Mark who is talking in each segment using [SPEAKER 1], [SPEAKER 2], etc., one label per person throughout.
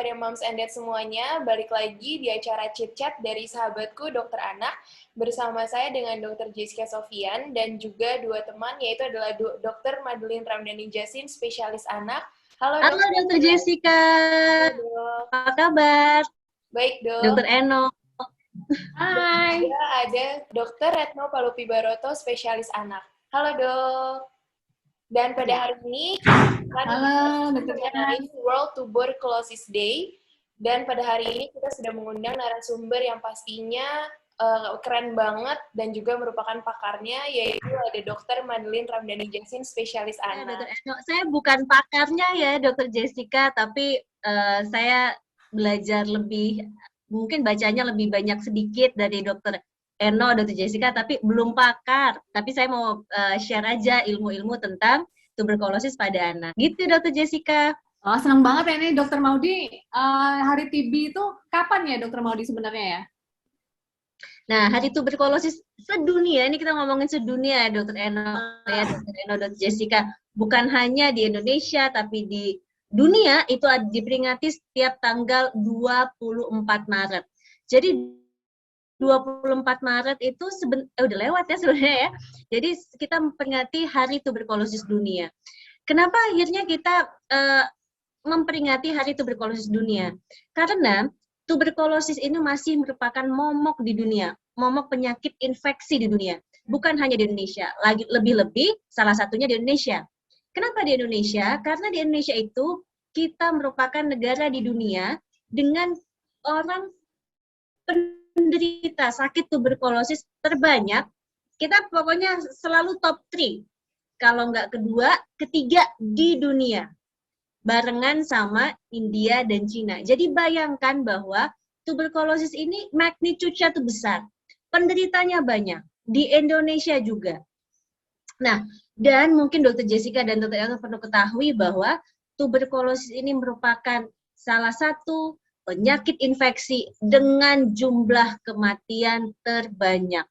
[SPEAKER 1] ya Moms and Dad semuanya, balik lagi di acara Chit Chat dari sahabatku Dokter Anak bersama saya dengan Dokter Jessica Sofian dan juga dua teman yaitu adalah Dokter Madeline Ramdhani Jasin, spesialis anak. Halo
[SPEAKER 2] Dokter Jessica,
[SPEAKER 1] Halo.
[SPEAKER 2] apa kabar?
[SPEAKER 1] Baik Dok.
[SPEAKER 2] Dokter Eno.
[SPEAKER 1] Hai. Dan juga ada Dokter Retno Palupi Baroto, spesialis anak. Halo Dok. Dan pada hari ini kita mengenai World Tuberculosis Day. Dan pada hari ini kita sudah mengundang narasumber yang pastinya keren banget dan juga merupakan pakarnya, yaitu ada Dokter Madeline Ramdhani Jasin, spesialis anak.
[SPEAKER 2] Dokter Eno, saya bukan pakarnya ya Dokter Jessica, tapi saya belajar lebih, mungkin bacanya lebih banyak sedikit dari Dokter Eno, Dokter Jessica, tapi belum pakar. Tapi saya mau share aja ilmu-ilmu tentang tuberkulosis pada anak. Gitu Dokter Jessica.
[SPEAKER 3] Oh, senang banget ya nih Dokter Maudi. Hari TB itu kapan ya Dokter Maudi sebenarnya ya?
[SPEAKER 2] Nah, hari tuberkulosis sedunia, ini kita ngomongin sedunia ya Dokter Eno, ya Dokter Eno, Dokter Jessica. Bukan hanya di Indonesia, tapi di dunia itu diperingati setiap tanggal 24 Maret. Jadi 24 Maret itu udah lewat ya sebenarnya ya. Jadi kita memperingati Hari Tuberkulosis Dunia. Kenapa akhirnya kita memperingati Hari Tuberkulosis Dunia? Karena tuberkulosis ini masih merupakan momok di dunia, momok penyakit infeksi di dunia. Bukan hanya di Indonesia, lebih-lebih salah satunya di Indonesia. Kenapa di Indonesia? Karena di Indonesia itu kita merupakan negara di dunia dengan orang penderita sakit tuberkulosis terbanyak. Kita pokoknya selalu top 3. Kalau nggak kedua, ketiga di dunia. Barengan sama India dan Cina. Jadi bayangkan bahwa tuberkulosis ini magnitude-nya tuh besar. Penderitanya banyak. Di Indonesia juga. Nah, dan mungkin Dr. Jessica dan Dr. Eno perlu ketahui bahwa tuberkulosis ini merupakan salah satu penyakit infeksi dengan jumlah kematian terbanyak.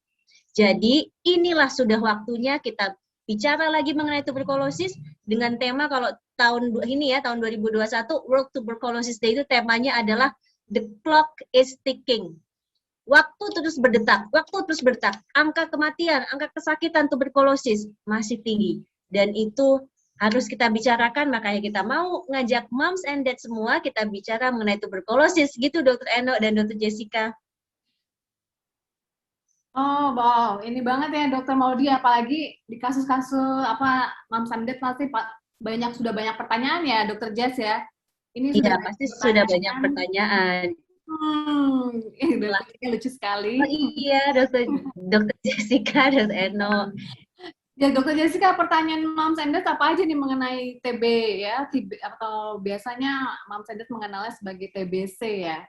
[SPEAKER 2] Jadi inilah sudah waktunya kita bicara lagi mengenai tuberkulosis dengan tema kalau tahun ini ya, tahun 2021 World Tuberculosis Day itu temanya adalah The Clock is Ticking. Waktu terus berdetak, angka kematian, angka kesakitan tuberkulosis masih tinggi. Dan itu harus kita bicarakan, makanya kita mau ngajak moms and dad semua, kita bicara mengenai tuberkulosis, gitu Dr. Eno dan Dr. Jessica.
[SPEAKER 3] Oh, wow, ini banget ya Dokter Maudi, apalagi di kasus-kasus moms and dad pasti sudah banyak pertanyaan ya Dokter Jess ya. Ini
[SPEAKER 2] sudah pasti sudah banyak pertanyaan.
[SPEAKER 3] Dokternya lucu sekali.
[SPEAKER 2] Oh iya, Dokter Jessica, Dr. Eno.
[SPEAKER 3] Ya, Dokter Jessica, pertanyaan moms and dad apa aja nih mengenai TB ya? Atau biasanya moms and dad mengenalnya sebagai TBC ya?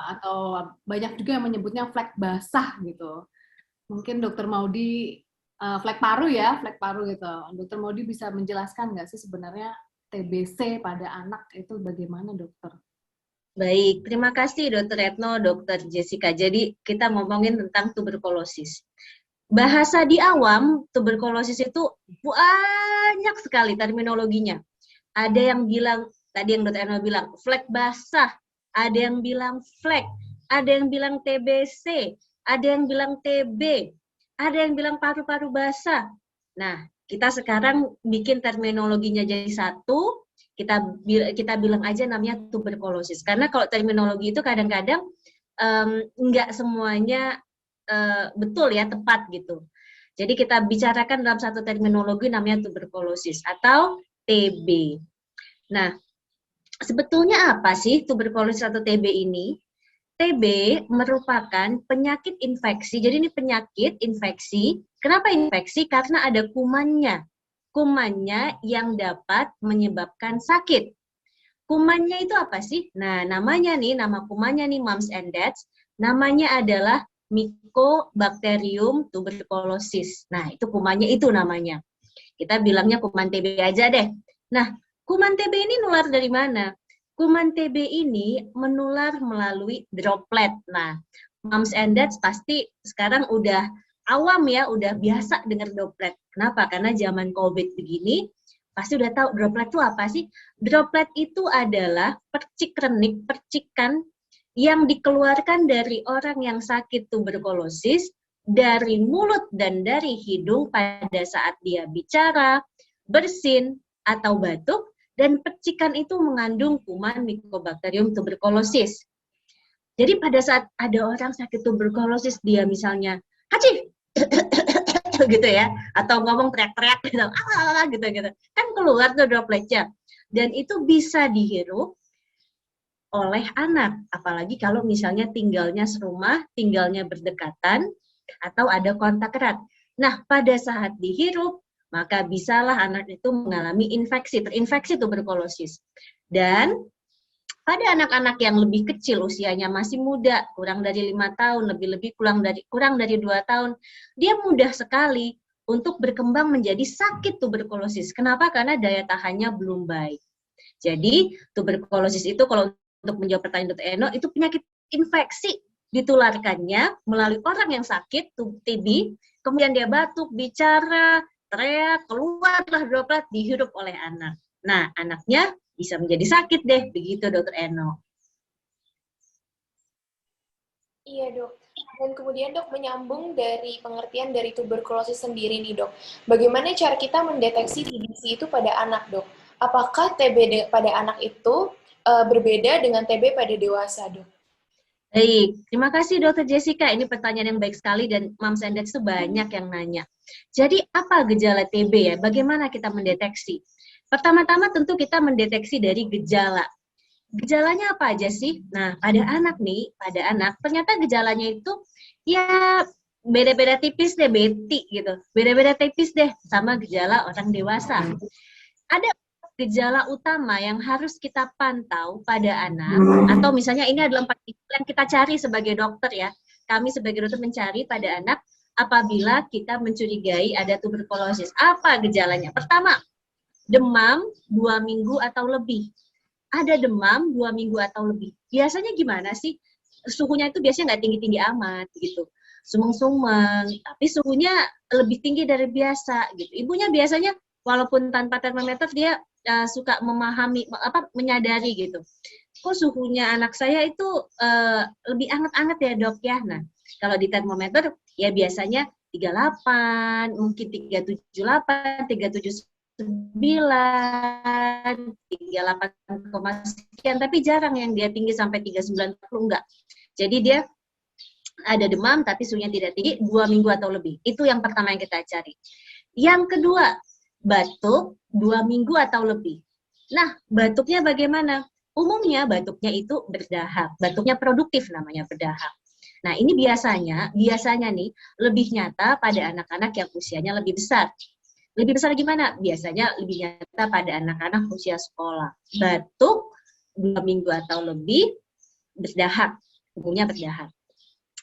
[SPEAKER 3] Atau banyak juga yang menyebutnya flek basah gitu. Mungkin Dokter Maudi, flek paru gitu. Dokter Maudi bisa menjelaskan nggak sih sebenarnya TBC pada anak itu bagaimana dokter?
[SPEAKER 2] Baik, terima kasih Dokter Retno, Dokter Jessica. Jadi kita ngomongin tentang tuberkulosis. Bahasa di awam, tuberkulosis itu banyak sekali terminologinya. Ada yang bilang, tadi yang Dr. Eno bilang, flek basah. Ada yang bilang flek. Ada yang bilang TBC. Ada yang bilang TB. Ada yang bilang paru-paru basah. Nah, kita sekarang bikin terminologinya jadi satu. Kita bilang aja namanya tuberkulosis. Karena kalau terminologi itu kadang-kadang nggak semuanya betul ya, tepat gitu. Jadi kita bicarakan dalam satu terminologi namanya tuberkulosis atau TB. Nah, sebetulnya apa sih tuberkulosis atau TB ini? TB merupakan penyakit infeksi. Jadi ini penyakit infeksi. Kenapa infeksi? Karena ada kumannya. Kumannya yang dapat menyebabkan sakit. Kumannya itu apa sih? Nah, nama kumannya nih moms and dads, namanya adalah Mycobacterium tuberculosis. Nah, itu kumannya itu namanya. Kita bilangnya kuman TB aja deh. Nah, kuman TB ini nular dari mana? Kuman TB ini menular melalui droplet. Nah, moms and dads pasti sekarang udah awam ya, udah biasa dengar droplet. Kenapa? Karena zaman COVID begini, pasti udah tahu droplet itu apa sih? Droplet itu adalah percikan yang dikeluarkan dari orang yang sakit tuberkulosis dari mulut dan dari hidung pada saat dia bicara, bersin, atau batuk, dan percikan itu mengandung kuman Mycobacterium tuberculosis. Jadi pada saat ada orang sakit tuberkulosis, dia misalnya, haci, gitu ya, atau ngomong teriak-teriak gitu, gitu, kan keluar tuh dropletnya. Dan itu bisa dihirup oleh anak, apalagi kalau misalnya tinggalnya serumah, tinggalnya berdekatan, atau ada kontak erat. Nah, pada saat dihirup, maka bisalah anak itu mengalami terinfeksi tuberkulosis. Dan pada anak-anak yang lebih kecil, usianya masih muda, kurang dari 5 tahun, lebih-lebih kurang dari 2 tahun, dia mudah sekali untuk berkembang menjadi sakit tuberkulosis. Kenapa? Karena daya tahannya belum baik. Jadi, tuberkulosis itu kalau untuk menjawab pertanyaan Dr. Eno, itu penyakit infeksi ditularkannya melalui orang yang sakit, TB, kemudian dia batuk, bicara, teriak, keluarlah droplet, dihirup oleh anak. Nah, anaknya bisa menjadi sakit deh, begitu Dr. Eno.
[SPEAKER 1] Iya dok, dan kemudian dok menyambung dari pengertian dari tuberkulosis sendiri nih dok, bagaimana cara kita mendeteksi TBC itu pada anak dok? Apakah TB pada anak itu berbeda dengan TB pada dewasa dok?
[SPEAKER 2] Baik, terima kasih Dr. Jessica. Ini pertanyaan yang baik sekali dan Moms and Dads itu banyak yang nanya. Jadi apa gejala TB ya? Bagaimana kita mendeteksi? Pertama-tama tentu kita mendeteksi dari gejala. Gejalanya apa aja sih? Nah, pada anak ternyata gejalanya itu ya beda-beda tipis deh, Betty gitu. Beda-beda tipis deh sama gejala orang dewasa. Ada gejala utama yang harus kita pantau pada anak, atau misalnya ini adalah 4 gejala yang kita cari sebagai dokter ya. Kami sebagai dokter mencari pada anak apabila kita mencurigai ada tuberkulosis. Apa gejalanya? Pertama, demam 2 minggu atau lebih. Ada demam 2 minggu atau lebih. Biasanya gimana sih? Suhunya itu biasanya nggak tinggi-tinggi amat gitu. Sumeng-sumeng, tapi suhunya lebih tinggi dari biasa gitu. Ibunya biasanya walaupun tanpa termometer dia suka menyadari gitu. Kok suhunya anak saya itu lebih anget-anget ya dok ya. Nah, kalau di termometer ya biasanya 38, mungkin 378, 379, 38, sekian, tapi jarang yang dia tinggi sampai 39, enggak. Jadi dia ada demam tapi suhunya tidak tinggi 2 minggu atau lebih. Itu yang pertama yang kita cari. Yang kedua, batuk 2 minggu atau lebih. Nah, batuknya bagaimana? Umumnya batuknya itu berdahak. Batuknya produktif namanya berdahak. Nah, ini biasanya nih lebih nyata pada anak-anak yang usianya lebih besar. Lebih besar gimana? Biasanya lebih nyata pada anak-anak usia sekolah. Batuk 2 minggu atau lebih, berdahak. Umumnya berdahak.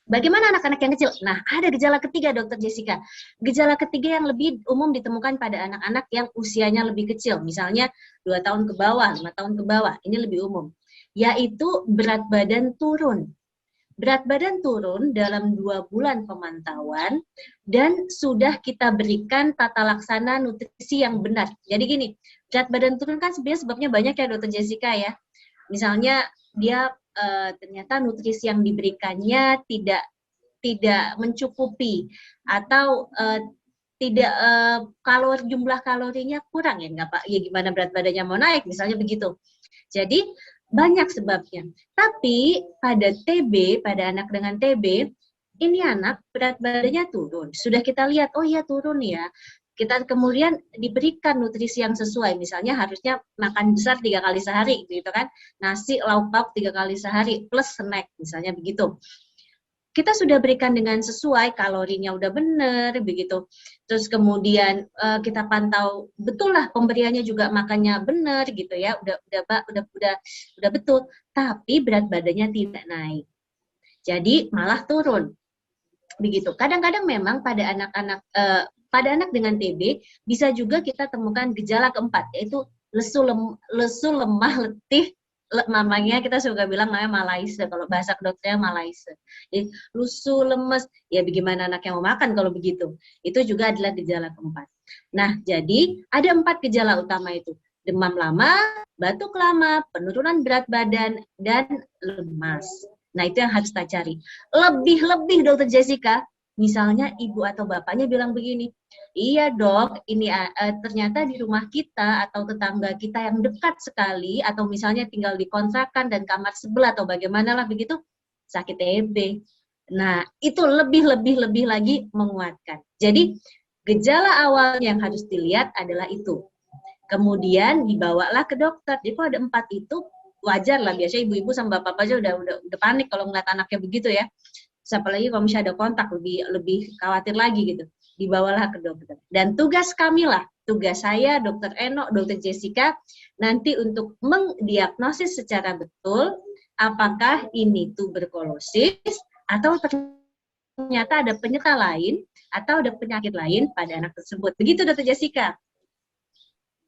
[SPEAKER 2] Bagaimana anak-anak yang kecil? Nah, ada gejala ketiga, Dr. Jessica. Gejala ketiga yang lebih umum ditemukan pada anak-anak yang usianya lebih kecil. Misalnya 2 tahun ke bawah, 5 tahun ke bawah. Ini lebih umum. Yaitu berat badan turun. Berat badan turun dalam 2 bulan pemantauan dan sudah kita berikan tata laksana nutrisi yang benar. Jadi gini, berat badan turun kan sebenarnya sebabnya banyak ya, Dr. Jessica ya. Misalnya dia ternyata nutrisi yang diberikannya tidak mencukupi atau jumlah kalorinya kurang ya nggak Pak? Ya gimana berat badannya mau naik misalnya begitu. Jadi banyak sebabnya. Tapi pada anak dengan TB, ini anak berat badannya turun. Sudah kita lihat, oh iya turun ya. Kita kemudian diberikan nutrisi yang sesuai. Misalnya harusnya makan besar 3 kali sehari, gitu kan. Nasi, lauk pauk 3 kali sehari, plus snack, misalnya begitu. Kita sudah berikan dengan sesuai, kalorinya udah benar, begitu. Terus kemudian kita pantau, betul lah pemberiannya juga makannya benar, gitu ya. Udah betul. Tapi berat badannya tidak naik. Jadi malah turun. Begitu. Kadang-kadang memang pada anak dengan TB bisa juga kita temukan gejala keempat, yaitu lesu, lemah, letih. Namanya kita suka bilang namanya malaise, kalau bahasa dokternya malaise. Jadi lesu, lemes, ya bagaimana anak yang mau makan kalau begitu. Itu juga adalah gejala keempat. Nah, jadi ada 4 gejala utama itu. Demam lama, batuk lama, penurunan berat badan, dan lemas. Nah, itu yang harus kita cari. Lebih-lebih Dokter Jessica, misalnya ibu atau bapaknya bilang begini, iya dok, ini ternyata di rumah kita atau tetangga kita yang dekat sekali, atau misalnya tinggal di kontrakan dan kamar sebelah atau bagaimana lah begitu, sakit TB. Nah, itu lebih lagi menguatkan. Jadi, gejala awal yang harus dilihat adalah itu. Kemudian dibawalah ke dokter. Jadi kalau ada 4 itu wajar lah, biasanya ibu-ibu sama bapak-bapak aja udah panik kalau ngeliat anaknya begitu ya. Terus apalagi kalau misalnya ada kontak lebih khawatir lagi gitu. Dibawalah ke dokter. Dan tugas kami lah, tugas saya, Dokter Eno, Dokter Jessica, nanti untuk mendiagnosis secara betul apakah ini tuberkulosis atau ternyata ada penyerta lain atau ada penyakit lain pada anak tersebut. Begitu Dokter Jessica.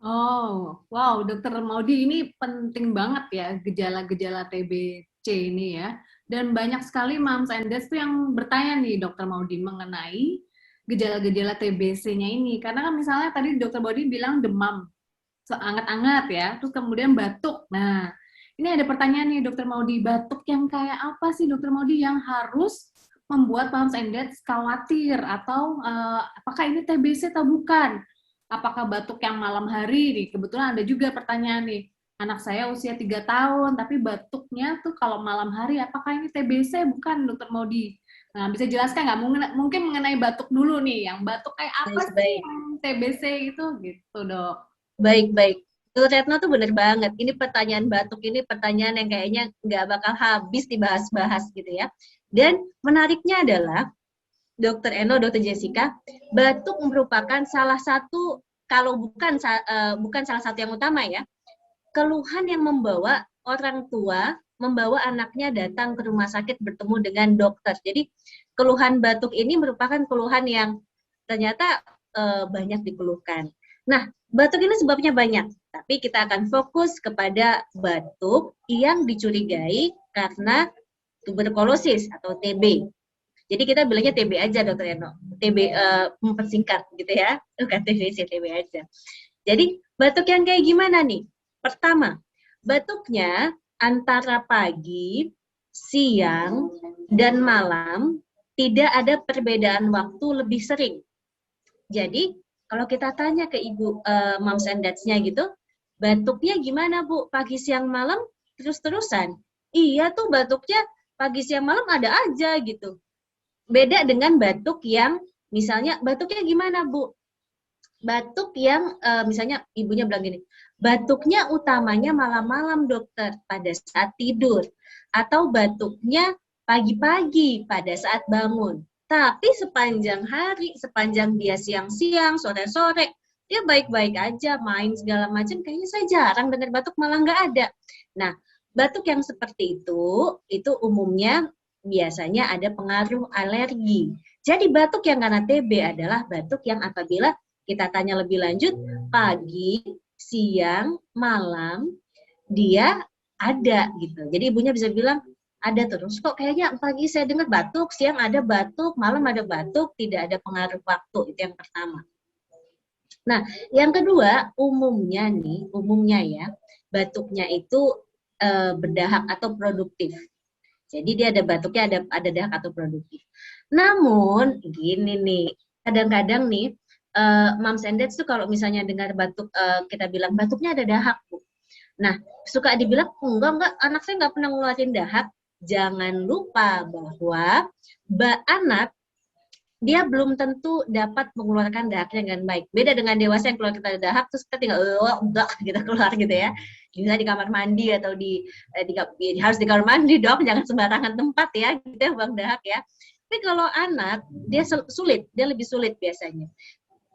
[SPEAKER 3] Oh, wow, Dokter Maudy, ini penting banget ya gejala-gejala TBC ini ya. Dan banyak sekali moms and dads tuh yang bertanya nih Dokter Maudy mengenai gejala-gejala TBC-nya ini. Karena kan misalnya tadi Dokter Maudy bilang demam, hangat-hangat ya, terus kemudian batuk. Nah, ini ada pertanyaan nih Dokter Maudy, batuk yang kayak apa sih Dokter Maudy yang harus membuat moms and dads khawatir atau apakah ini TBC atau bukan? Apakah batuk yang malam hari nih? Kebetulan ada juga pertanyaan nih. Anak saya usia 3 tahun, tapi batuknya tuh kalau malam hari, apakah ini TBC? Bukan, Dokter Maudy. Nah, bisa jelaskan nggak? Mungkin mengenai batuk dulu nih. Yang batuk kayak apa sih yang TBC itu? Gitu, Dok.
[SPEAKER 2] Baik. Tuh, Retno tuh bener banget. Ini pertanyaan batuk, ini pertanyaan yang kayaknya nggak bakal habis dibahas-bahas gitu ya. Dan menariknya adalah, Dokter Eno, Dokter Jessica, batuk merupakan salah satu, kalau bukan salah satu yang utama ya, keluhan yang membawa orang tua, membawa anaknya datang ke rumah sakit bertemu dengan dokter. Jadi keluhan batuk ini merupakan keluhan yang ternyata banyak dikeluhkan. Nah, batuk ini sebabnya banyak, tapi kita akan fokus kepada batuk yang dicurigai karena tuberkulosis atau TB. Jadi kita bilangnya TB aja Dokter Eno. TB mempersingkat gitu ya. Bukan TBC, TB aja. Jadi batuk yang kayak gimana nih? Pertama, batuknya antara pagi, siang, dan malam tidak ada perbedaan waktu lebih sering. Jadi kalau kita tanya ke ibu moms and dads-nya gitu, batuknya gimana Bu? Pagi, siang, malam terus-terusan? Iya tuh batuknya pagi, siang, malam ada aja gitu. Beda dengan batuk yang misalnya batuknya gimana Bu? Batuk yang misalnya ibunya bilang gini, batuknya utamanya malam-malam dokter pada saat tidur, atau batuknya pagi-pagi pada saat bangun. Tapi sepanjang hari, sepanjang dia siang-siang, sore-sore, dia baik-baik aja, main segala macam. Kayaknya saya jarang dengar batuk, malah nggak ada. Nah, batuk yang seperti itu umumnya biasanya ada pengaruh alergi. Jadi batuk yang karena TB adalah batuk yang apabila kita tanya lebih lanjut, pagi, siang, malam, dia ada gitu. Jadi ibunya bisa bilang, ada terus kok kayaknya pagi saya dengar batuk, siang ada batuk, malam ada batuk, tidak ada pengaruh waktu, itu yang pertama. Nah, yang kedua, umumnya ya, batuknya itu berdahak atau produktif. Jadi dia ada batuknya, ada dahak atau produktif. Namun gini nih, kadang-kadang nih moms and dads tuh kalau misalnya dengar batuk, kita bilang batuknya ada dahak Bu. Nah suka dibilang enggak, anak saya nggak pernah ngeluarin dahak. Jangan lupa bahwa anak dia belum tentu dapat mengeluarkan dahaknya dengan baik. Beda dengan dewasa yang keluar kita dahak, terus kita tinggal udah kita keluar gitu ya. Misalnya di kamar mandi atau harus di kamar mandi dong, jangan sembarangan tempat ya, gitu buang dahak ya. Tapi kalau anak dia sulit, dia lebih sulit biasanya.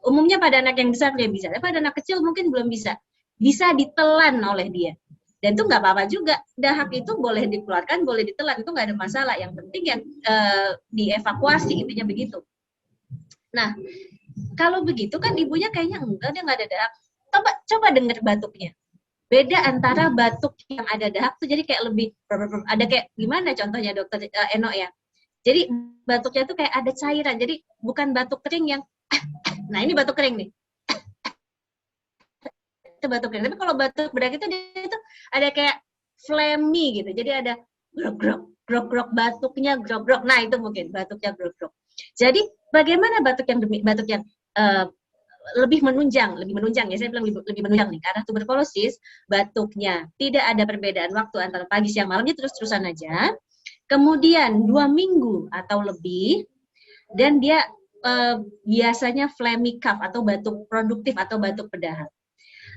[SPEAKER 2] Umumnya pada anak yang besar dia bisa, tapi pada anak kecil mungkin belum bisa. Bisa ditelan oleh dia. Dan itu nggak apa-apa juga. Dahak itu boleh dikeluarkan, boleh ditelan, itu nggak ada masalah. Yang penting yang dievakuasi, intinya begitu. Nah, kalau begitu kan ibunya kayaknya enggak, dia nggak ada dahak. Coba dengar batuknya. Beda antara batuk yang ada dahak tuh jadi kayak lebih ada kayak gimana contohnya Dokter Eno ya. Jadi batuknya tuh kayak ada cairan. Jadi bukan batuk kering yang nah ini batuk kering nih. itu batuk kering. Tapi kalau batuk berak itu dia itu ada kayak phlegmy gitu. Jadi ada grok-grok batuknya grok-grok. Nah, itu mungkin batuknya grok-grok. Jadi bagaimana batuk yang lebih menunjang ya, saya bilang lebih menunjang nih, karena tuberkulosis batuknya tidak ada perbedaan waktu antara pagi siang malamnya terus-terusan aja, kemudian 2 minggu atau lebih, dan dia biasanya phlegmy cough atau batuk produktif atau batuk berdahak.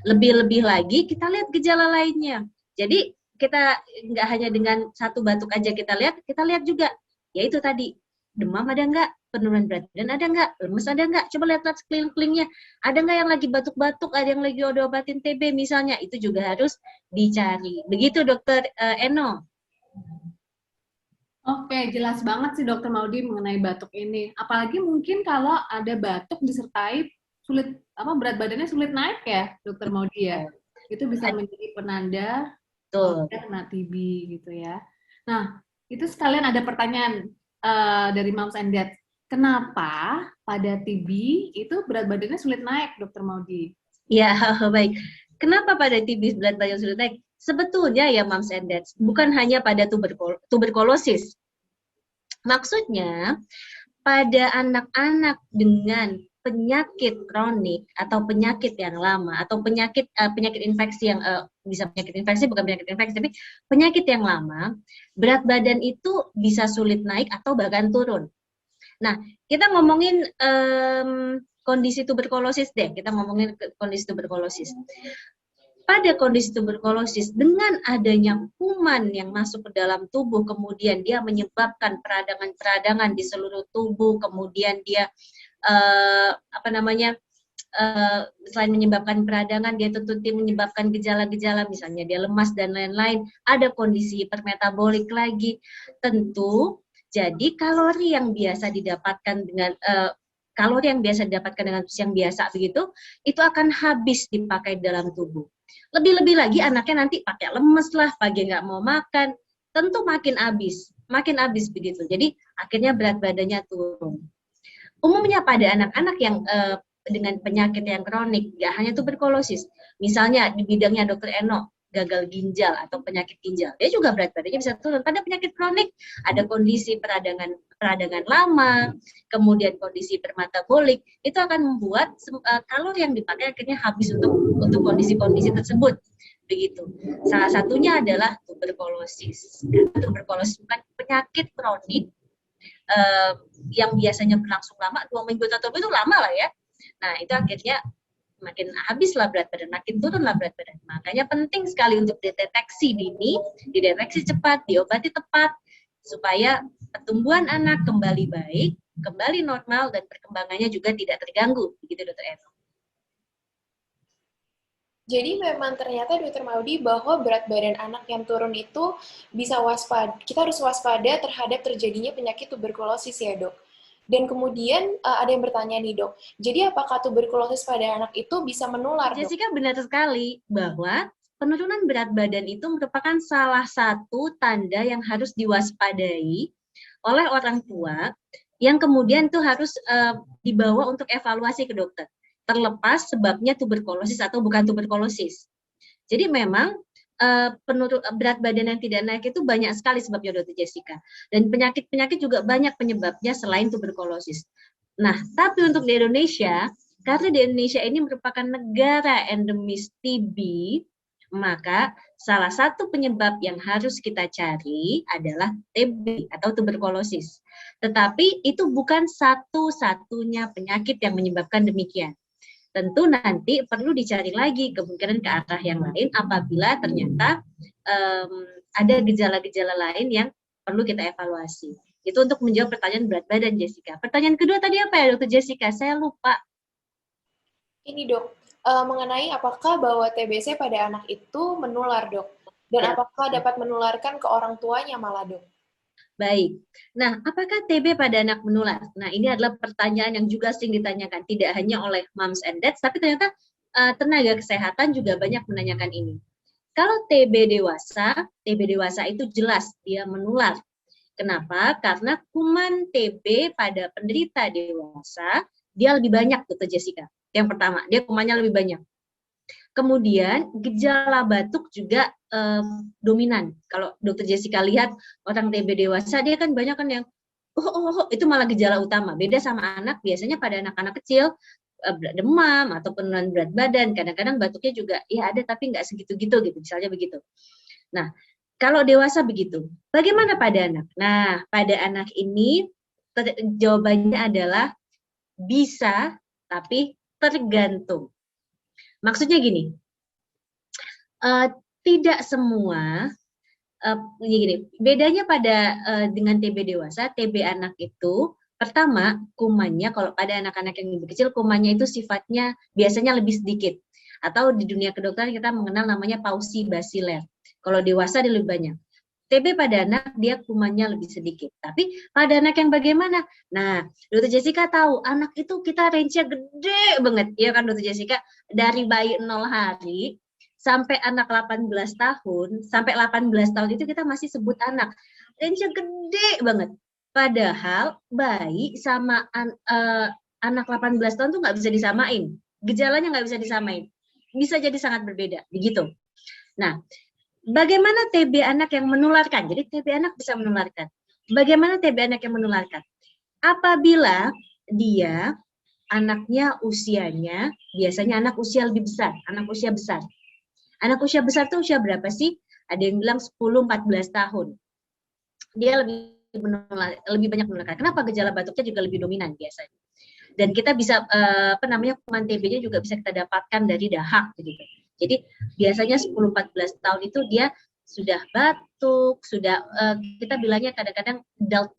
[SPEAKER 2] Lebih-lebih lagi kita lihat gejala lainnya. Jadi kita nggak hanya dengan satu batuk aja kita lihat juga, yaitu tadi demam ada nggak, penurunan berat badan ada nggak, lemes ada nggak, coba lihat sekeliling-kelilingnya, ada nggak yang lagi batuk-batuk, ada yang lagi obatin TB misalnya, itu juga harus dicari. Begitu Dokter Eno.
[SPEAKER 3] Oke, jelas banget sih Dokter Maudi mengenai batuk ini. Apalagi mungkin kalau ada batuk disertai berat badannya sulit naik ya, Dokter Maudi ya. Itu bisa menjadi penanda kena TB gitu ya. Nah, itu sekalian ada pertanyaan dari Moms and Dad. Kenapa pada TB itu berat badannya sulit naik, Dokter Maudi?
[SPEAKER 2] Ya, baik. Kenapa pada TB berat badan sulit naik? Sebetulnya ya Moms and Dads, bukan hanya pada tuberkulosis. Maksudnya, pada anak-anak dengan penyakit kronik atau penyakit yang lama atau penyakit infeksi yang bisa penyakit infeksi, bukan penyakit infeksi, tapi penyakit yang lama, berat badan itu bisa sulit naik atau bahkan turun. Nah, kita ngomongin kondisi tuberkulosis deh. Kita ngomongin kondisi tuberkulosis. Pada kondisi tuberkulosis, dengan adanya kuman yang masuk ke dalam tubuh, kemudian dia menyebabkan peradangan-peradangan di seluruh tubuh, kemudian dia selain menyebabkan peradangan, dia tentu menyebabkan gejala-gejala, misalnya dia lemas dan lain-lain, ada kondisi hipermetabolik lagi. Tentu, jadi kalori yang biasa didapatkan dengan dosis yang biasa begitu, itu akan habis dipakai dalam tubuh. Lebih-lebih lagi anaknya nanti pakai lemes lah, pagi nggak mau makan, tentu makin habis begitu. Jadi akhirnya berat badannya turun. Umumnya pada anak-anak yang dengan penyakit yang kronik, nggak hanya tuberkulosis, misalnya di bidangnya Dokter Eno, gagal ginjal atau penyakit ginjal, dia juga berat badannya bisa turun. Pada penyakit kronik ada kondisi peradangan lama, kemudian kondisi hipermetabolik, itu akan membuat kalori yang dipakai akhirnya habis untuk kondisi-kondisi tersebut. Begitu. Salah satunya adalah tuberkulosis. Tuberkulosis bukan penyakit kronik yang biasanya berlangsung lama, 2 minggu atau itu lama lah ya. Nah, itu akhirnya makin habislah berat badan, makin turunlah berat badan. Makanya penting sekali untuk dideteksi dini, dideteksi cepat, diobati tepat, supaya pertumbuhan anak kembali baik, kembali normal, dan perkembangannya juga tidak terganggu. Begitu Dokter Eno.
[SPEAKER 1] Jadi memang ternyata Dokter Maudi bahwa berat badan anak yang turun itu bisa kita harus waspada terhadap terjadinya penyakit tuberkulosis ya Dok. Dan kemudian ada yang bertanya nih Dok, jadi apakah tuberkulosis pada anak itu bisa menular Dok?
[SPEAKER 2] Jessica benar sekali bahwa penurunan berat badan itu merupakan salah satu tanda yang harus diwaspadai oleh orang tua, yang kemudian itu harus dibawa untuk evaluasi ke dokter, terlepas sebabnya tuberkulosis atau bukan tuberkulosis. Jadi memang berat badan yang tidak naik itu banyak sekali sebabnya Dokter Jessica, dan penyakit-penyakit juga banyak penyebabnya selain tuberkulosis. Nah, tapi untuk di Indonesia, karena di Indonesia ini merupakan negara endemis TB, maka salah satu penyebab yang harus kita cari adalah TB atau tuberkulosis. Tetapi itu bukan satu-satunya penyakit yang menyebabkan demikian. Tentu nanti perlu dicari lagi kemungkinan ke arah yang lain apabila ternyata ada gejala-gejala lain yang perlu kita evaluasi. Itu untuk menjawab pertanyaan berat badan Jessica. Pertanyaan kedua tadi apa ya Dokter Jessica? Saya lupa.
[SPEAKER 1] Ini Dok, mengenai apakah bahwa TBC pada anak itu menular Dok? Dan apakah dapat menularkan ke orang tuanya malah Dok?
[SPEAKER 2] Baik. Nah, apakah TB pada anak menular? Nah, ini adalah pertanyaan yang juga sering ditanyakan, tidak hanya oleh moms and dads, tapi ternyata tenaga kesehatan juga banyak menanyakan ini. Kalau TB dewasa itu jelas dia menular. Kenapa? Karena kuman TB pada penderita dewasa, dia lebih banyak, Dokter Jessica. Yang pertama, dia kumannya lebih banyak. Kemudian gejala batuk juga dominan. Kalau Dokter Jessica lihat orang TB dewasa, dia kan banyak kan yang itu malah gejala utama. Beda sama anak, biasanya pada anak-anak kecil demam atau penurunan berat badan, kadang-kadang batuknya juga ya ada tapi nggak segitu-gitu gitu, misalnya begitu. Nah, kalau dewasa begitu. Bagaimana pada anak? Nah, pada anak ini jawabannya adalah bisa tapi tergantung. Maksudnya gini, tidak semua gini, bedanya pada dengan TB dewasa, TB anak itu pertama kumannya, kalau pada anak-anak yang lebih kecil kumannya itu sifatnya biasanya lebih sedikit, atau di dunia kedokteran kita mengenal namanya pauci basiler. Kalau dewasa dia lebih banyak. TB pada anak dia kumannya lebih sedikit, tapi pada anak yang bagaimana? Nah, Dokter Jessica tahu anak itu kita range-nya gede banget, ya kan Dokter Jessica? Dari bayi 0 hari sampai anak 18 tahun, sampai 18 tahun itu kita masih sebut anak. Range-nya gede banget. Padahal bayi sama anak 18 tahun tuh nggak bisa disamain. Gejalanya nggak bisa disamain. Bisa jadi sangat berbeda, begitu. Nah, bagaimana TB anak yang menularkan? Jadi TB anak bisa menularkan. Bagaimana TB anak yang menularkan? Apabila dia anaknya usianya, biasanya anak usia lebih besar, anak usia besar. Anak usia besar itu usia berapa sih? Ada yang bilang 10-14 tahun. Dia lebih banyak menularkan. Kenapa? Gejala batuknya juga lebih dominan biasanya. Dan kita bisa kuman TB-nya juga bisa kita dapatkan dari dahak gitu. Jadi biasanya 10-14 tahun itu dia sudah batuk, sudah kita bilangnya kadang-kadang adult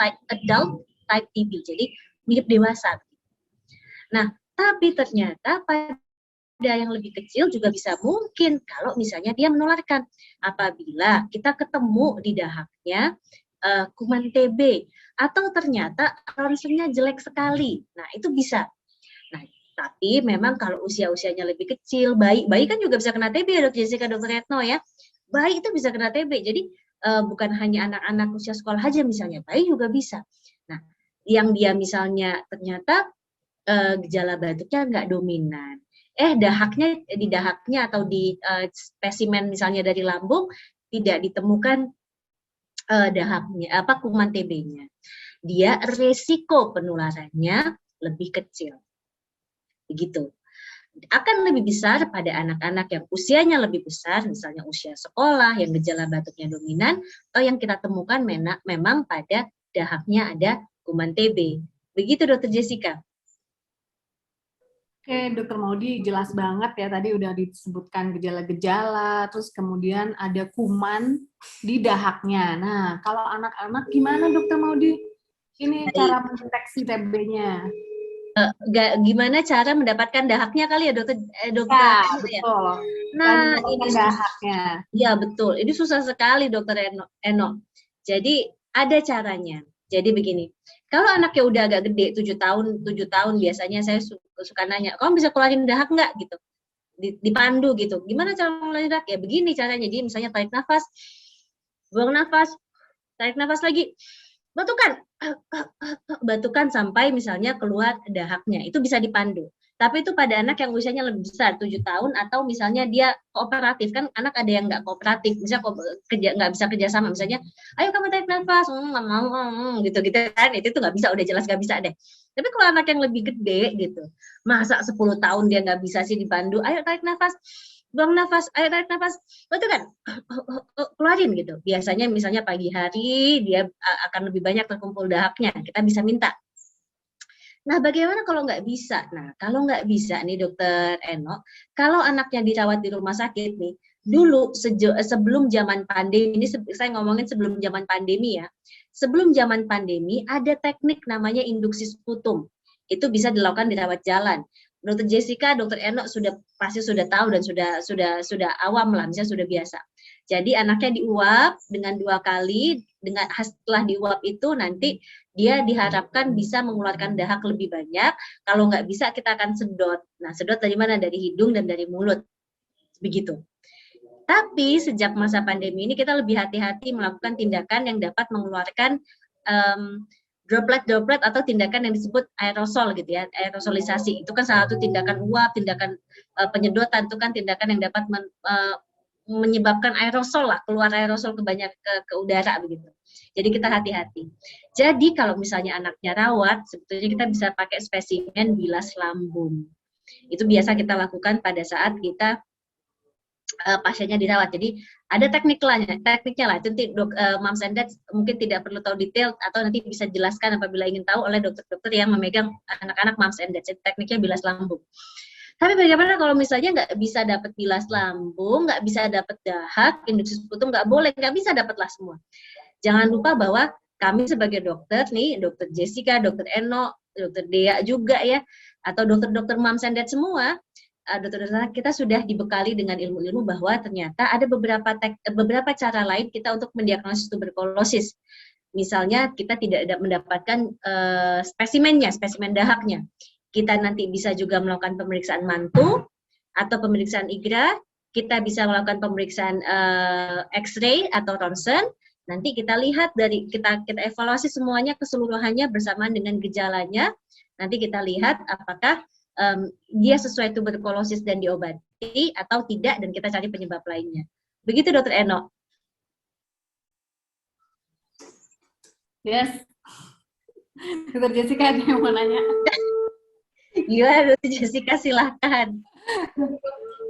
[SPEAKER 2] type TB. Jadi mirip dewasa. Nah, tapi ternyata pada yang lebih kecil juga bisa mungkin kalau misalnya dia menularkan apabila kita ketemu di dahaknya kuman TB atau ternyata ronsennya jelek sekali. Nah, itu bisa. Nah, tapi memang kalau usia-usianya lebih kecil, bayi kan juga bisa kena TB ya Dok Jessica, Dokter Retno ya. Bayi itu bisa kena TB. Jadi bukan hanya anak-anak usia sekolah aja misalnya, bayi juga bisa. Nah, yang dia misalnya ternyata gejala batuknya nggak dominan. Di dahaknya atau di spesimen misalnya dari lambung tidak ditemukan dahaknya kuman TB-nya. Dia resiko penularannya lebih kecil. Begitu. Akan lebih besar pada anak-anak yang usianya lebih besar, misalnya usia sekolah yang gejala batuknya dominan, atau yang kita temukan memang pada dahaknya ada kuman TB. Begitu Dokter Jessica.
[SPEAKER 3] Oke, Dokter Maudi jelas banget ya, tadi udah disebutkan gejala-gejala, terus kemudian ada kuman di dahaknya. Nah, kalau anak-anak gimana Dokter Maudi? Ini cara mendeteksi TB-nya.
[SPEAKER 2] Gimana cara mendapatkan dahaknya kali ya Dokter?
[SPEAKER 3] Ya, betul.
[SPEAKER 2] Nah, ini
[SPEAKER 3] dahaknya.
[SPEAKER 2] Ya, betul. Ini susah sekali Dokter Eno. Jadi ada caranya. Jadi begini, kalau anaknya udah agak gede, 7 tahun biasanya saya suka nanya, kamu bisa keluarin dahak nggak gitu? Dipandu gitu. Gimana cara mengeluarin dahak? Ya begini caranya. Jadi misalnya tarik nafas, buang nafas, tarik nafas lagi, batukan sampai misalnya keluar dahaknya. Itu bisa dipandu. Tapi itu pada anak yang usianya lebih besar, 7 tahun, atau misalnya dia kooperatif, kan anak ada yang nggak kooperatif, misalnya nggak bisa kerjasama, misalnya, ayo kamu tarik nafas, nggak mau, gitu-gitu kan, itu nggak bisa, udah jelas nggak bisa deh. Tapi kalau anak yang lebih gede gitu, masa 10 tahun dia nggak bisa sih dipandu, ayo tarik nafas, buang nafas, ayo tarik nafas, betul kan? Keluarin gitu. Biasanya misalnya pagi hari dia akan lebih banyak terkumpul dahaknya, kita bisa minta. Nah, bagaimana kalau nggak bisa? Nah, kalau nggak bisa nih Dokter Eno, kalau anaknya dirawat di rumah sakit nih, dulu sebelum zaman pandemi, ini saya ngomongin sebelum zaman pandemi ya, sebelum zaman pandemi ada teknik namanya induksi sputum. Itu bisa dilakukan di rawat jalan. Dokter Jessica, Dokter Eno pasti sudah tahu dan sudah awam lah, misalnya sudah biasa. Jadi anaknya diuap dengan 2 kali, setelah diuap itu nanti dia diharapkan bisa mengeluarkan dahak lebih banyak. Kalau nggak bisa kita akan sedot. Nah, sedot dari mana? Dari hidung dan dari mulut. Begitu. Tapi sejak masa pandemi ini kita lebih hati-hati melakukan tindakan yang dapat mengeluarkan droplet-droplet atau tindakan yang disebut aerosol gitu ya, aerosolisasi. Itu kan salah satu tindakan uap, tindakan penyedotan, itu kan tindakan yang dapat menyebabkan aerosol lah, keluar aerosol ke udara begitu. Jadi kita hati-hati. Jadi kalau misalnya anaknya rawat, sebetulnya kita bisa pakai spesimen bilas lambung. Itu biasa kita lakukan pada saat kita pasiennya dirawat. Jadi ada tekniknya lah. Itu moms and dads mungkin tidak perlu tahu detail atau nanti bisa jelaskan apabila ingin tahu oleh dokter-dokter yang memegang anak-anak moms and dads. Jadi tekniknya bilas lambung. Tapi bagaimana kalau misalnya nggak bisa dapat bilas lambung, nggak bisa dapat dahak, induksi sputum nggak boleh, nggak bisa dapatlah semua. Jangan lupa bahwa kami sebagai dokter nih, dokter Jessica, dokter Eno, dokter Dea juga ya, atau dokter-dokter moms and dads semua, dokter-dokter kita sudah dibekali dengan ilmu-ilmu bahwa ternyata ada beberapa cara lain kita untuk mendiagnosis tuberkulosis. Misalnya kita tidak mendapatkan spesimen dahaknya. Kita nanti bisa juga melakukan pemeriksaan mantu atau pemeriksaan IGRA. Kita bisa melakukan pemeriksaan X-ray atau ronsen. Nanti kita lihat kita evaluasi semuanya keseluruhannya bersamaan dengan gejalanya. Nanti kita lihat apakah dia sesuai tuberkulosis dan diobati atau tidak, dan kita cari penyebab lainnya. Begitu Dokter Eno.
[SPEAKER 3] Yes. Dokter Jessica ada yang mau nanya.
[SPEAKER 2] Gila, Dokter Jessica silahkan.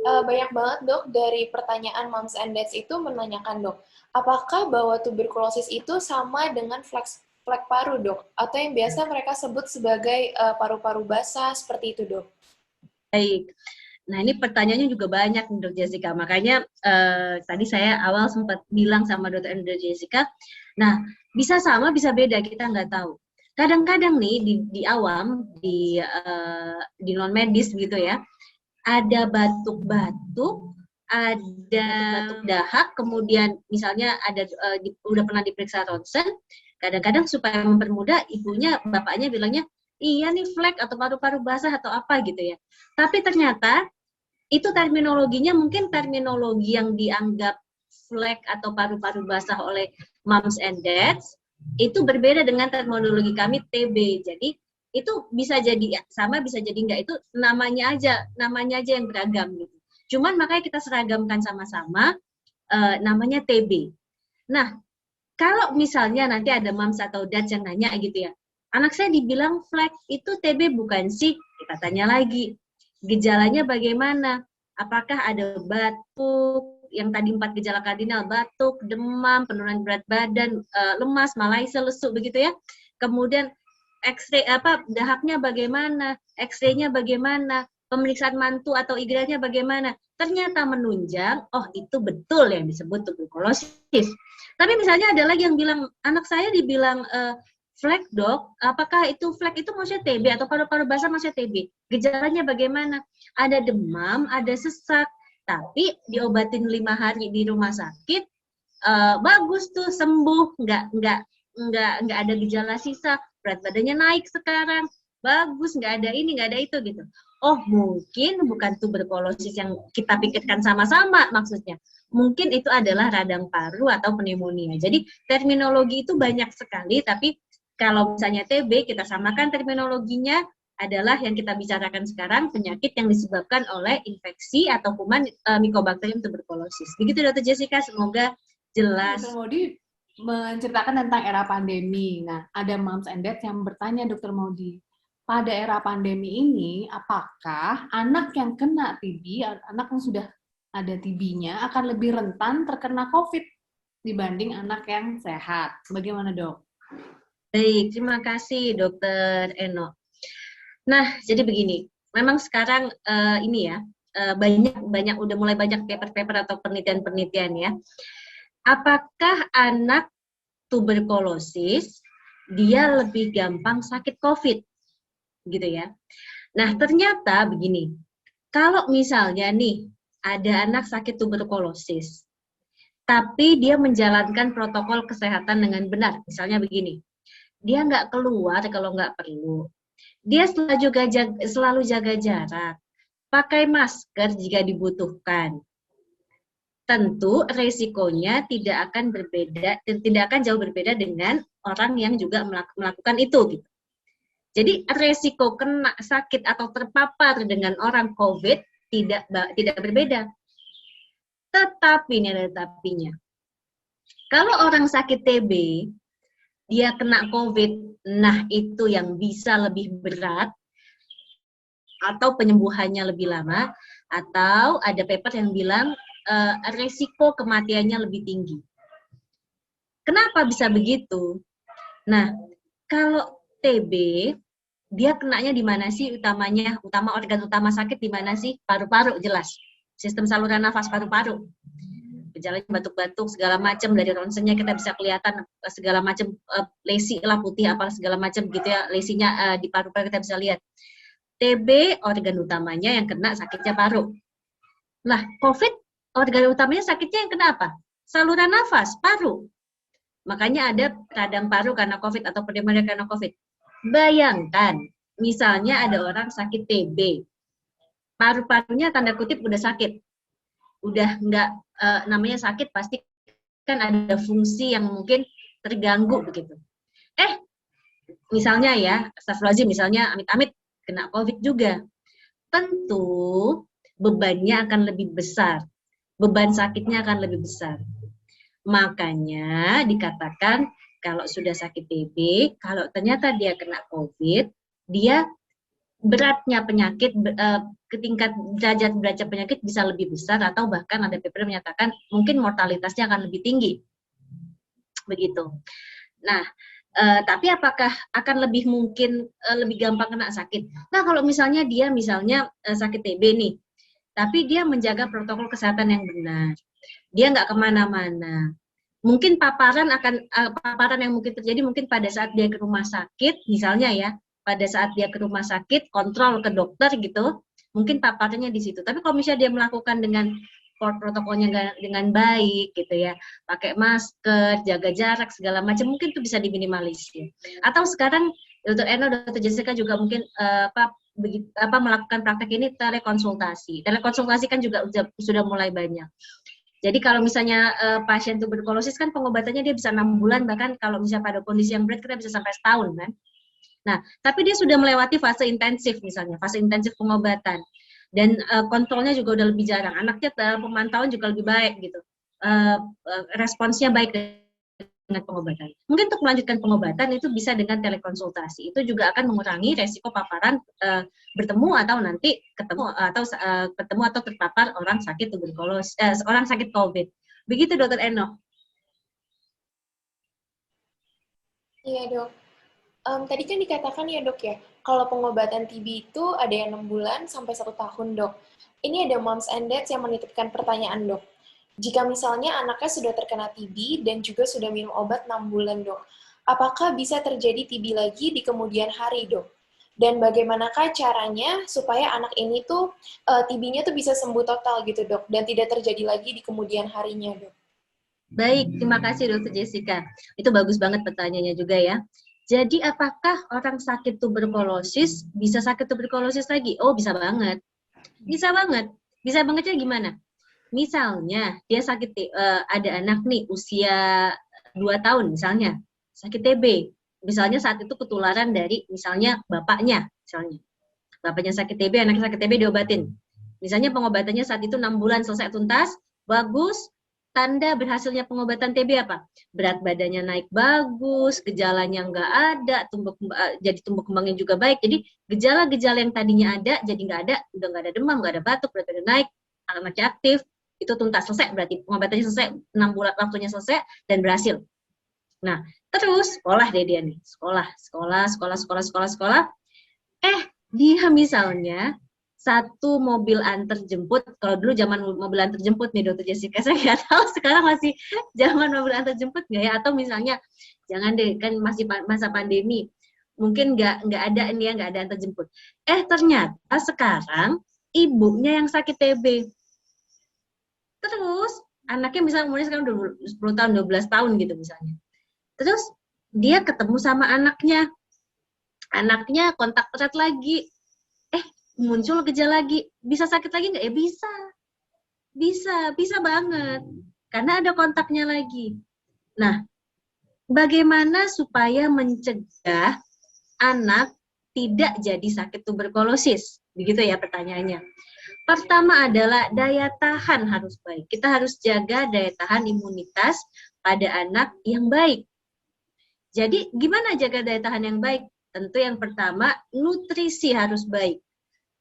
[SPEAKER 1] Banyak banget dok dari pertanyaan moms and dads itu menanyakan dok, apakah bahwa tuberkulosis itu sama dengan flek paru dok, atau yang biasa mereka sebut sebagai paru-paru basah seperti itu dok?
[SPEAKER 2] Baik, nah ini pertanyaannya juga banyak Dok Jessica, makanya tadi saya awal sempat bilang sama Dr. Jessica, nah bisa sama bisa beda, kita nggak tahu. Kadang-kadang nih di awam, di non medis gitu ya, ada batuk-batuk, ada batuk dahak, kemudian misalnya udah pernah diperiksa ronsen. Kadang-kadang supaya mempermudah, ibunya, bapaknya bilangnya, iya nih flek atau paru-paru basah atau apa gitu ya. Tapi ternyata itu terminologinya mungkin terminologi yang dianggap flek atau paru-paru basah oleh moms and dads, itu berbeda dengan terminologi kami TB. Jadi itu bisa jadi sama, bisa jadi enggak, itu namanya aja yang beragam gitu. Cuman makanya kita seragamkan sama-sama, namanya TB. Nah, kalau misalnya nanti ada moms atau dads yang nanya gitu ya, anak saya dibilang flek, itu TB bukan sih? Kita tanya lagi, gejalanya bagaimana? Apakah ada batuk, yang tadi 4 gejala kardinal, batuk, demam, penurunan berat badan, lemas, malaise, lesu, begitu ya. Kemudian X-ray, dahaknya bagaimana, X-ray-nya bagaimana, pemeriksaan mantu atau IGRA-nya bagaimana. Ternyata menunjang, oh itu betul yang disebut tuberkulosis. Tapi misalnya ada lagi yang bilang, anak saya dibilang flek dok, apakah itu flek itu maksudnya TB atau paru-paru basah maksudnya TB? Gejalanya bagaimana? Ada demam, ada sesak, tapi diobatin 5 hari di rumah sakit, bagus tuh, sembuh, nggak ada gejala sisa, berat badannya naik sekarang, bagus, nggak ada ini, nggak ada itu gitu. Oh mungkin bukan tuberkulosis yang kita pikirkan sama-sama maksudnya. Mungkin itu adalah radang paru atau pneumonia. Jadi terminologi itu banyak sekali, tapi kalau misalnya TB kita samakan terminologinya adalah yang kita bicarakan sekarang, penyakit yang disebabkan oleh infeksi atau kuman Mycobacterium tuberculosis. Begitu Dr. Jessica, semoga jelas.
[SPEAKER 3] Dr. Maudi menceritakan tentang era pandemi. Nah, ada moms and dads yang bertanya Dr. Maudi, pada era pandemi ini, apakah anak yang kena TB, anak yang sudah ada TB-nya, akan lebih rentan terkena COVID dibanding anak yang sehat? Bagaimana, Dok?
[SPEAKER 2] Baik, terima kasih, Dokter Eno. Nah, jadi begini, memang sekarang ini ya, udah mulai banyak paper-paper atau penelitian-penelitian ya. Apakah anak tuberkulosis dia lebih gampang sakit COVID? Gitu ya. Nah, ternyata begini, kalau misalnya nih ada anak sakit tuberkulosis, tapi dia menjalankan protokol kesehatan dengan benar, misalnya begini, dia nggak keluar kalau nggak perlu, dia selalu jaga jarak, pakai masker jika dibutuhkan, tentu resikonya tidak akan berbeda dan tidak akan jauh berbeda dengan orang yang juga melakukan itu gitu. Jadi resiko kena sakit atau terpapar dengan orang COVID tidak berbeda. Tetapi ini ada tetapinya. Kalau orang sakit TB, dia kena COVID, nah itu yang bisa lebih berat atau penyembuhannya lebih lama, atau ada paper yang bilang resiko kematiannya lebih tinggi. Kenapa bisa begitu? Nah, kalau TB, dia kenanya di mana sih utamanya? Organ utama sakit di mana sih? Paru-paru jelas. Sistem saluran nafas paru-paru. Gejalanya batuk-batuk segala macam, dari ronsennya kita bisa kelihatan segala macam lesi lah putih apa segala macam gitu ya, lesinya di paru-paru kita bisa lihat. TB organ utamanya yang kena sakitnya paru. Nah, COVID organ utamanya sakitnya yang kena apa? Saluran nafas, paru. Makanya ada radang paru karena COVID atau pneumonia karena COVID. Bayangkan, misalnya ada orang sakit TB. Paru-parunya tanda kutip udah sakit. Udah nggak, namanya sakit pasti kan ada fungsi yang mungkin terganggu begitu. Misalnya ya, astagfirullahaladzim, misalnya amit-amit kena COVID juga. Tentu bebannya akan lebih besar. Beban sakitnya akan lebih besar. Makanya dikatakan kalau sudah sakit TB, kalau ternyata dia kena COVID, dia beratnya penyakit, tingkat derajat penyakit bisa lebih besar, atau bahkan ada paper menyatakan mungkin mortalitasnya akan lebih tinggi. Begitu. Nah, tapi apakah akan lebih mungkin lebih gampang kena sakit? Nah, kalau misalnya dia sakit TB nih, tapi dia menjaga protokol kesehatan yang benar, dia nggak kemana-mana. Mungkin paparan yang mungkin terjadi mungkin pada saat dia ke rumah sakit, misalnya ya, pada saat dia ke rumah sakit, kontrol ke dokter gitu, mungkin paparannya di situ. Tapi kalau misalnya dia melakukan dengan protokolnya dengan baik gitu ya, pakai masker, jaga jarak segala macam, mungkin itu bisa diminimalisir. Atau sekarang Dr. Eno, Dr. Jessica juga mungkin melakukan praktek ini telekonsultasi. Telekonsultasi kan juga sudah mulai banyak. Jadi kalau misalnya pasien tuberkulosis kan pengobatannya dia bisa 6 bulan, bahkan kalau misalnya pada kondisi yang berat kita bisa sampai setahun kan. Nah, tapi dia sudah melewati fase intensif misalnya, fase intensif pengobatan. Dan kontrolnya juga udah lebih jarang. Anaknya pemantauan juga lebih baik gitu. Responsnya baik dengan pengobatan. Mungkin untuk melanjutkan pengobatan itu bisa dengan telekonsultasi. Itu juga akan mengurangi resiko paparan bertemu atau nanti ketemu atau terpapar orang sakit tuberkulosis, orang sakit COVID. Begitu Dr. Eno.
[SPEAKER 1] Iya dok. Tadi kan dikatakan ya dok ya, kalau pengobatan TB itu ada yang 6 bulan sampai 1 tahun dok. Ini ada moms and dads yang menitipkan pertanyaan dok. Jika misalnya anaknya sudah terkena TB dan juga sudah minum obat 6 bulan dok, apakah bisa terjadi TB lagi di kemudian hari dok? Dan bagaimanakah caranya supaya anak ini tuh TB-nya tuh bisa sembuh total gitu dok, dan tidak terjadi lagi di kemudian harinya dok?
[SPEAKER 2] Baik, terima kasih Dr. Jessica. Itu bagus banget pertanyaannya juga ya. Jadi apakah orang sakit tuberkulosis bisa sakit tuberkulosis lagi? Oh, bisa banget. Bisa banget. Bisa bangetnya gimana? Misalnya dia sakit, ada anak nih usia 2 tahun misalnya, sakit TB. Misalnya saat itu ketularan dari misalnya bapaknya, misalnya. Bapaknya sakit TB, anaknya sakit TB diobatin. Misalnya pengobatannya saat itu 6 bulan selesai tuntas, bagus. Tanda berhasilnya pengobatan TB apa? Berat badannya naik bagus, gejalanya nggak ada, jadi tumbuh kembangnya juga baik. Jadi gejala-gejala yang tadinya ada jadi nggak ada, udah nggak ada demam, nggak ada batuk, berat badan naik, anaknya aktif, itu tuntas selesai, berarti pengobatannya selesai, 6 bulan waktunya selesai dan berhasil. Nah, terus sekolah deh dia nih, sekolah. Dia misalnya satu mobil antar jemput, kalau dulu zaman mobil antar jemput nih Dr. Jessica, saya nggak tahu sekarang masih zaman mobil antar jemput nggak ya, atau misalnya jangan deh, kan masih masa pandemi, mungkin nggak ada ini ya, nggak ada antar jemput. Ternyata sekarang ibunya yang sakit TB. Terus anaknya misalnya umurnya sekarang 10 tahun, 12 tahun gitu misalnya. Terus dia ketemu sama anaknya kontak erat lagi. Muncul gejala lagi, bisa sakit lagi nggak? Ya bisa. Bisa banget. Karena ada kontaknya lagi. Nah, bagaimana supaya mencegah anak tidak jadi sakit tuberkulosis? Begitu ya pertanyaannya. Pertama adalah daya tahan harus baik. Kita harus jaga daya tahan imunitas pada anak yang baik. Jadi gimana jaga daya tahan yang baik? Tentu yang pertama, nutrisi harus baik.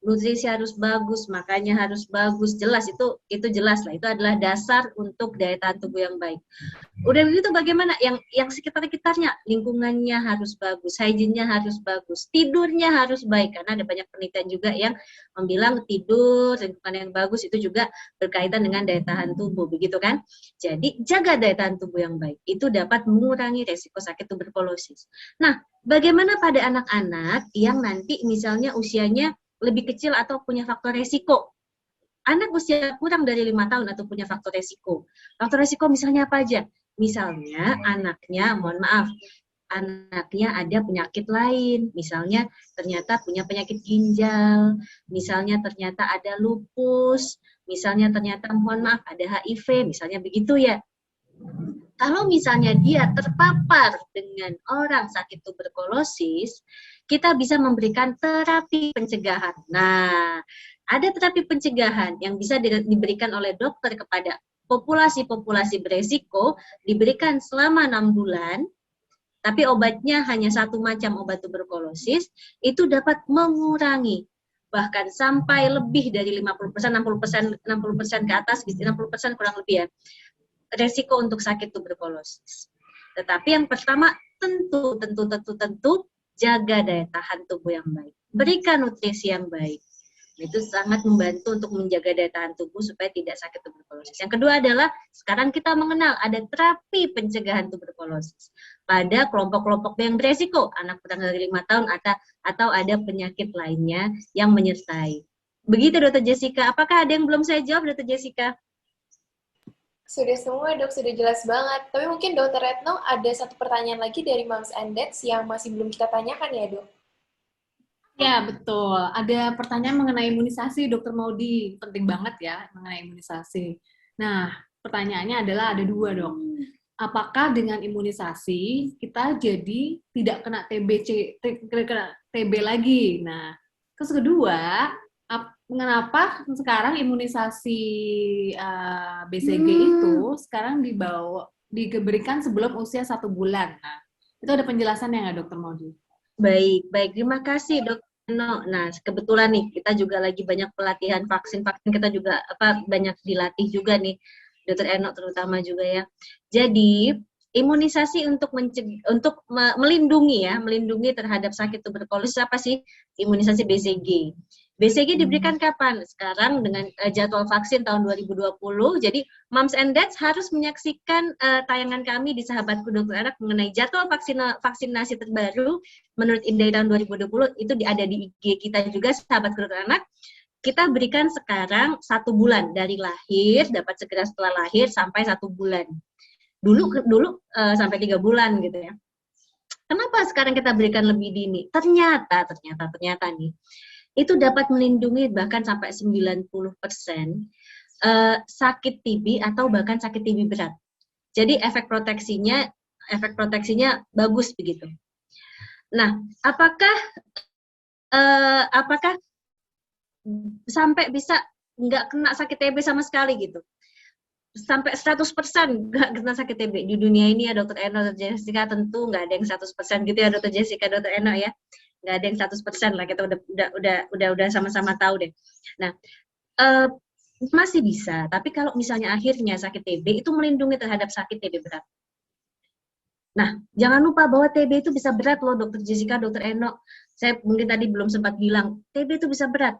[SPEAKER 2] Nutrisi harus bagus, makannya harus bagus, jelas itu jelas lah. Itu adalah dasar untuk daya tahan tubuh yang baik. Udah begitu bagaimana? Yang sekitar-sekitarnya, lingkungannya harus bagus, hygiene-nya harus bagus, tidurnya harus baik. Karena ada banyak penelitian juga yang membilang tidur, lingkungan yang bagus itu juga berkaitan dengan daya tahan tubuh, begitu kan? Jadi jaga daya tahan tubuh yang baik. Itu dapat mengurangi resiko sakit tuberkulosis. Nah, bagaimana pada anak-anak yang nanti misalnya usianya lebih kecil atau punya faktor resiko? Anak usia kurang dari 5 tahun atau punya faktor resiko. Faktor resiko misalnya apa aja? Misalnya anaknya, anaknya ada penyakit lain. Misalnya ternyata punya penyakit ginjal, misalnya ternyata ada lupus, misalnya ternyata ada HIV, misalnya begitu ya. Kalau misalnya dia terpapar dengan orang sakit tuberkulosis, kita bisa memberikan terapi pencegahan. Nah, ada terapi pencegahan yang bisa diberikan oleh dokter kepada populasi-populasi beresiko, diberikan selama 6 bulan, tapi obatnya hanya satu macam obat tuberkulosis, itu dapat mengurangi bahkan sampai lebih dari 50%, 60% ke atas, 60% kurang lebih ya, resiko untuk sakit tuberkulosis. Tetapi yang pertama tentu jaga daya tahan tubuh yang baik. Berikan nutrisi yang baik. Itu sangat membantu untuk menjaga daya tahan tubuh supaya tidak sakit tuberkulosis. Yang kedua adalah sekarang kita mengenal ada terapi pencegahan tuberkulosis pada kelompok-kelompok yang beresiko, anak kurang dari 5 tahun atau ada penyakit lainnya yang menyertai. Begitu Dr. Jessica. Apakah ada yang belum saya jawab, Dr. Jessica?
[SPEAKER 1] Sudah semua, Dok. Sudah jelas banget. Tapi mungkin Dr. Retno ada satu pertanyaan lagi dari Moms and Dads yang masih belum kita tanyakan ya, Dok?
[SPEAKER 3] Ya, betul. Ada pertanyaan mengenai imunisasi, Dr. Maudi. Penting banget ya, mengenai imunisasi. Nah, pertanyaannya adalah ada dua, Dok. Apakah dengan imunisasi kita jadi tidak kena TB lagi? Nah, terus kedua, mengapa sekarang imunisasi BCG itu sekarang diberikan sebelum usia 1 bulan? Nah, itu ada penjelasannya nggak, Dr. Maudi?
[SPEAKER 2] Baik. Terima kasih, Dr. Eno. Nah, kebetulan nih, kita juga lagi banyak pelatihan vaksin kita juga banyak dilatih juga nih, Dr. Eno terutama juga ya. Jadi, imunisasi untuk melindungi terhadap sakit tuberkulosis apa sih? Imunisasi BCG. BCG diberikan kapan? Sekarang dengan jadwal vaksin tahun 2020. Jadi Moms and Dads harus menyaksikan tayangan kami di Sahabatku Dokter Anak mengenai jadwal vaksinasi terbaru menurut INDAI tahun 2020. Itu ada di IG kita juga, Sahabatku Dokter Anak. Kita berikan sekarang 1 bulan dari lahir, dapat segera setelah lahir sampai 1 bulan. Dulu sampai 3 bulan gitu ya. Kenapa sekarang kita berikan lebih dini? Ternyata nih, itu dapat melindungi bahkan sampai 90% sakit TB atau bahkan sakit TB berat. Jadi efek proteksinya bagus begitu. Nah, apakah sampai bisa nggak kena sakit TB sama sekali gitu? Sampai 100% nggak kena sakit TB di dunia ini ya, Dr. Eno, Dr. Jessica, tentu nggak ada yang 100% gitu ya, Dr. Jessica, Dr. Eno ya. Nggak ada yang 100% lah, kita udah sama-sama tahu deh. Nah, masih bisa, tapi kalau misalnya akhirnya sakit TB itu melindungi terhadap sakit TB berat. Nah, jangan lupa bahwa TB itu bisa berat loh, Dr. Jessica, Dr. Eno. Saya mungkin tadi belum sempat bilang, TB itu bisa berat.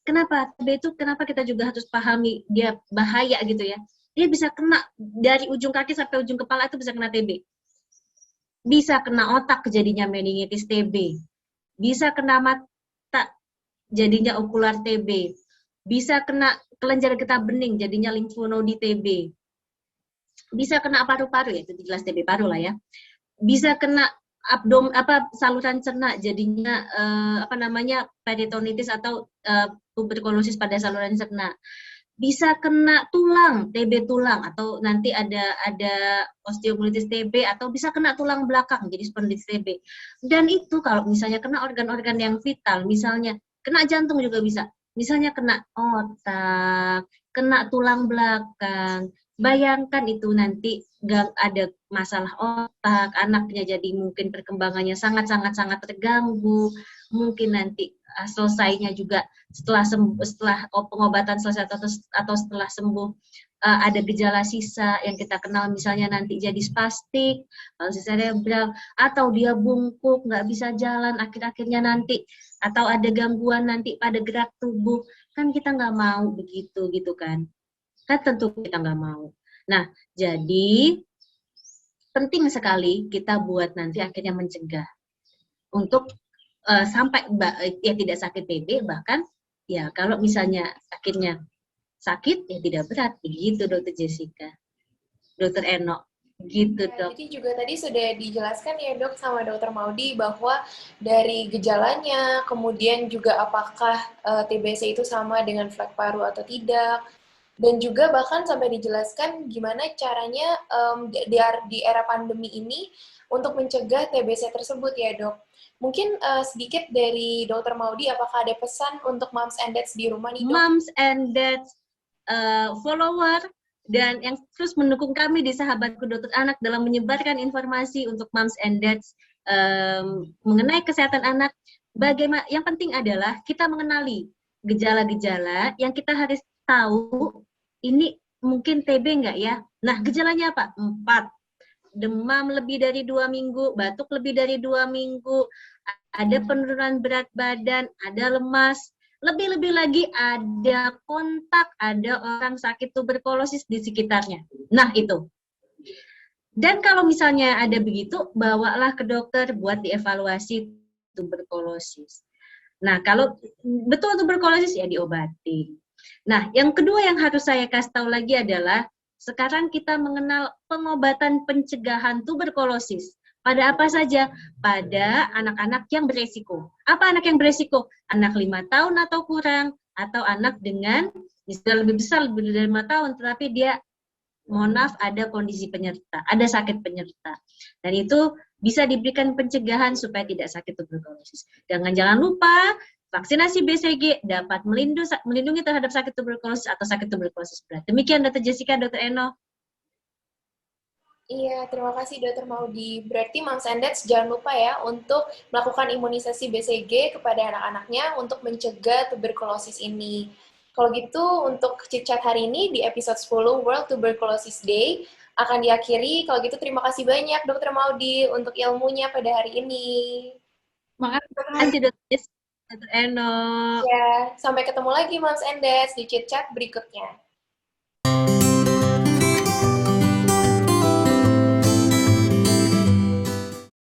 [SPEAKER 2] Kenapa? TB itu kenapa kita juga harus pahami dia bahaya gitu ya. Dia bisa kena dari ujung kaki sampai ujung kepala, itu bisa kena TB. Bisa kena otak jadinya meningitis TB. Bisa kena mata, jadinya okular TB. Bisa kena kelenjar getah bening, jadinya limfonodi TB. Bisa kena paru-paru, ya itu jelas TB paru lah ya. Bisa kena saluran cerna, jadinya peritonitis atau tuberkulosis pada saluran cerna. bisa kena tulang, TB tulang, atau nanti ada osteomielitis TB, atau bisa kena tulang belakang, jadi spondylitis TB. Dan itu kalau misalnya kena organ-organ yang vital, misalnya kena jantung juga bisa, misalnya kena otak, kena tulang belakang. Bayangkan itu nanti ada masalah otak, anaknya jadi mungkin perkembangannya sangat-sangat terganggu, mungkin nanti selesainya juga setelah pengobatan selesai atau setelah sembuh ada gejala sisa yang kita kenal, misalnya nanti jadi spastik, palsi cerebral, atau dia bungkuk nggak bisa jalan akhir-akhirnya nanti, atau ada gangguan nanti pada gerak tubuh, kan kita nggak mau begitu gitu kan tentu kita nggak mau. Nah, jadi penting sekali kita buat nanti akhirnya mencegah untuk sampai ya tidak sakit TB, bahkan ya kalau misalnya akhirnya sakit ya tidak berat, begitu Dokter Jessica, Dokter Eno, gitu Dok.
[SPEAKER 1] Jadi juga tadi sudah dijelaskan ya Dok sama Dokter Maudy bahwa dari gejalanya, kemudian juga apakah TBC itu sama dengan flek paru atau tidak, dan juga bahkan sampai dijelaskan gimana caranya di era pandemi ini untuk mencegah TBC tersebut ya Dok. Mungkin sedikit dari Dokter Maudy, apakah ada pesan untuk moms and dads di rumah nih Dok?
[SPEAKER 2] Moms and dads, follower, dan yang terus mendukung kami di Sahabatku Dokter Anak dalam menyebarkan informasi untuk moms and dads mengenai kesehatan anak. Bagaimana? Yang penting adalah kita mengenali gejala-gejala yang kita harus tahu. Ini mungkin TB nggak ya? Nah, gejalanya apa? 4. Demam lebih dari 2 minggu, batuk lebih dari 2 minggu, ada penurunan berat badan, ada lemas, lebih-lebih lagi ada kontak, ada orang sakit tuberkulosis di sekitarnya. Nah, itu. Dan kalau misalnya ada begitu, bawalah ke dokter buat dievaluasi tuberkulosis. Nah, kalau betul tuberkulosis ya diobati. Nah, yang kedua yang harus saya kasih tahu lagi adalah sekarang kita mengenal pengobatan pencegahan tuberkulosis. Pada apa saja? Pada anak-anak yang beresiko. Apa anak yang beresiko? Anak 5 tahun atau kurang, atau anak dengan sudah lebih besar, lebih dari 5 tahun, tetapi dia, mohon maaf, ada kondisi penyerta, ada sakit penyerta. Dan itu bisa diberikan pencegahan supaya tidak sakit tuberkulosis. Jangan lupa, vaksinasi BCG dapat melindungi terhadap sakit tuberkulosis atau sakit tuberkulosis berat. Demikian Dr. Jessica, Dr. Eno.
[SPEAKER 1] Iya, terima kasih Dr. Maudy. Berarti moms and dads jangan lupa ya untuk melakukan imunisasi BCG kepada anak-anaknya untuk mencegah tuberkulosis ini. Kalau gitu, untuk chit-chat hari ini di episode 10 World Tuberculosis Day akan diakhiri. Kalau gitu, terima kasih banyak Dr. Maudy untuk ilmunya pada hari ini.
[SPEAKER 2] Makasih Dr. Eno.
[SPEAKER 1] Ya, sampai ketemu lagi Moms and Dads di chit-chat berikutnya.